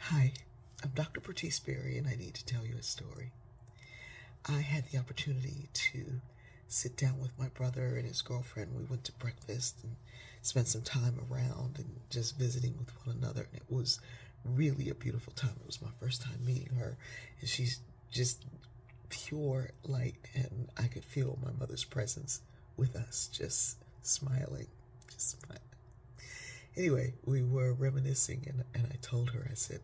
Hi, I'm Dr. Bertice Berry, and I need to tell you a story. I had the opportunity to sit down with my brother and his girlfriend. We went to breakfast and spent some time around and just visiting with one another, and it was really a beautiful time. It was my first time meeting her, and she's just pure light, and I could feel my mother's presence with us, just smiling, just smiling. Anyway, we were reminiscing, and I told her, I said,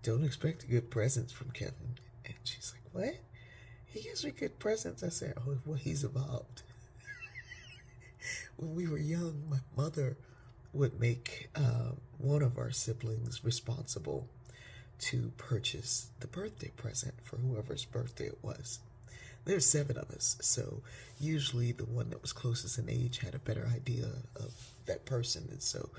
don't expect a good presents from Kevin. And she's like, what? He gives me good presents. I said, oh, well, he's evolved. When we were young, my mother would make one of our siblings responsible to purchase the birthday present for whoever's birthday it was. There's 7 of us, so usually the one that was closest in age had a better idea of that person, and so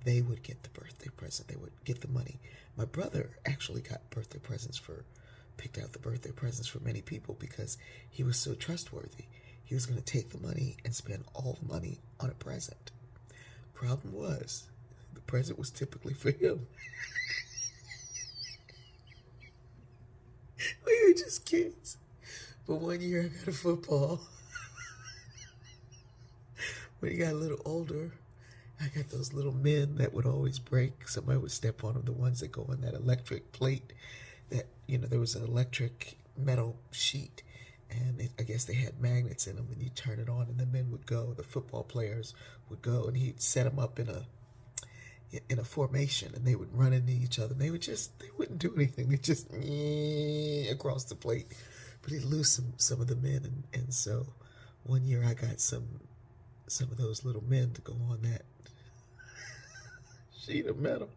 they would get the birthday present. They would get the money. My brother actually picked out the birthday presents for many people because he was so trustworthy. He was going to take the money and spend all the money on a present. Problem was, the present was typically for him. We were just kids. But one year I got a football. When he got a little older, I got those little men that would always break. Somebody would step on them, the ones that go on that electric plate. There was an electric metal sheet, and I guess they had magnets in them, and you turn it on, and the men would go, the football players would go, and he'd set them up in a formation, and they would run into each other. And they wouldn't do anything. They just across the plate. But he'd lose some of the men, and so one year I got some of those little men to go on that sheet of metal.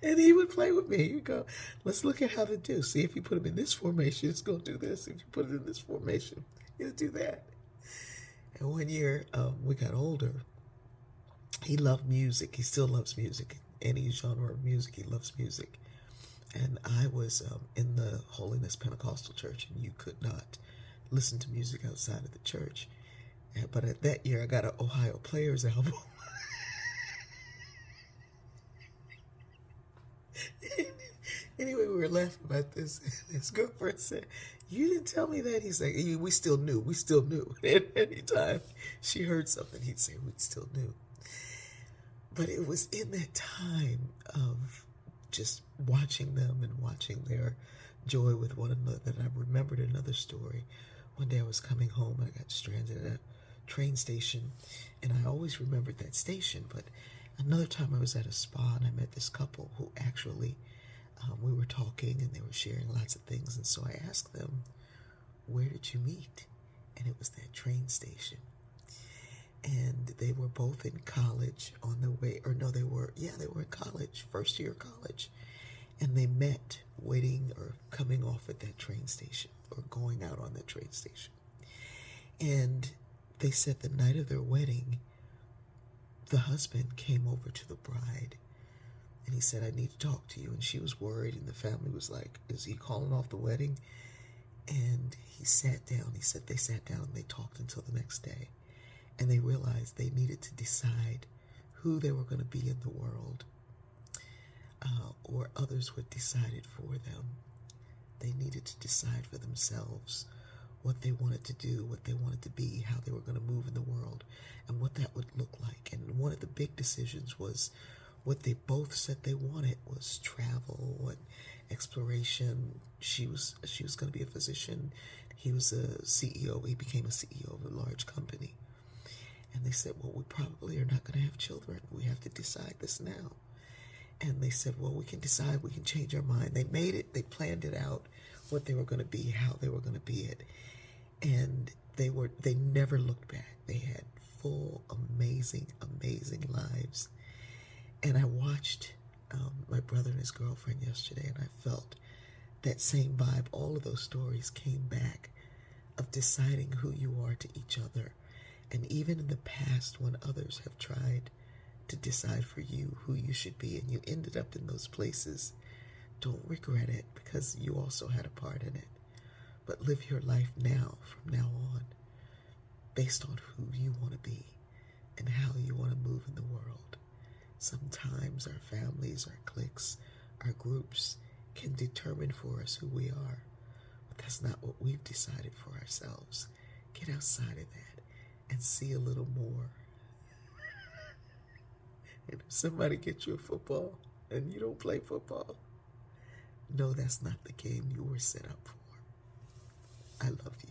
And he would play with me. He'd go, let's look at how to do. See, if you put him in this formation, it's going to do this. If you put it in this formation, it'll do that. And one year, we got older. He loved music. He still loves music. Any genre of music, he loves music. And I was in the Holiness Pentecostal Church, and you could not listen to music outside of the church. But at that year, I got an Ohio Players album. Anyway, we were laughing about this. His girlfriend said, you didn't tell me that. He's like, we still knew. We still knew. And anytime she heard something, he'd say, we still knew. But it was in that time of just watching them and watching their joy with one another that I remembered another story. One day I was coming home and I got stranded at a train station, and I always remembered that station. But another time I was at a spa and I met this couple who actually, we were talking and they were sharing lots of things, and so I asked them, where did you meet? And it was that train station. And they were both in college on their way, or no, they were in college, first year of college. And they met waiting or coming off at that train station or going out on that train station. And they said the night of their wedding, the husband came over to the bride and he said, I need to talk to you. And she was worried, and the family was like, is he calling off the wedding? And he sat down. He said they sat down and they talked until the next day. And they realized they needed to decide who they were going to be in the world, or others would decide it for them. They needed to decide for themselves what they wanted to do, what they wanted to be, how they were going to move in the world, and what that would look like. And one of the big decisions was what they both said they wanted was travel and exploration. She was going to be a physician. He was a CEO. He became a CEO of a large company. And they said, well, we probably are not going to have children. We have to decide this now. And they said, well, we can decide. We can change our mind. They made it. They planned it out, what they were going to be, how they were going to be it. And they never looked back. They had full, amazing, amazing lives. And I watched my brother and his girlfriend yesterday, and I felt that same vibe. All of those stories came back of deciding who you are to each other. And even in the past, when others have tried to decide for you who you should be, and you ended up in those places, don't regret it, because you also had a part in it. But live your life now, from now on, based on who you want to be and how you want to move in the world. Sometimes our families, our cliques, our groups can determine for us who we are, but that's not what we've decided for ourselves. Get outside of that and see a little more. And if somebody gets you a football and you don't play football, no, that's not the game you were set up for. I love you.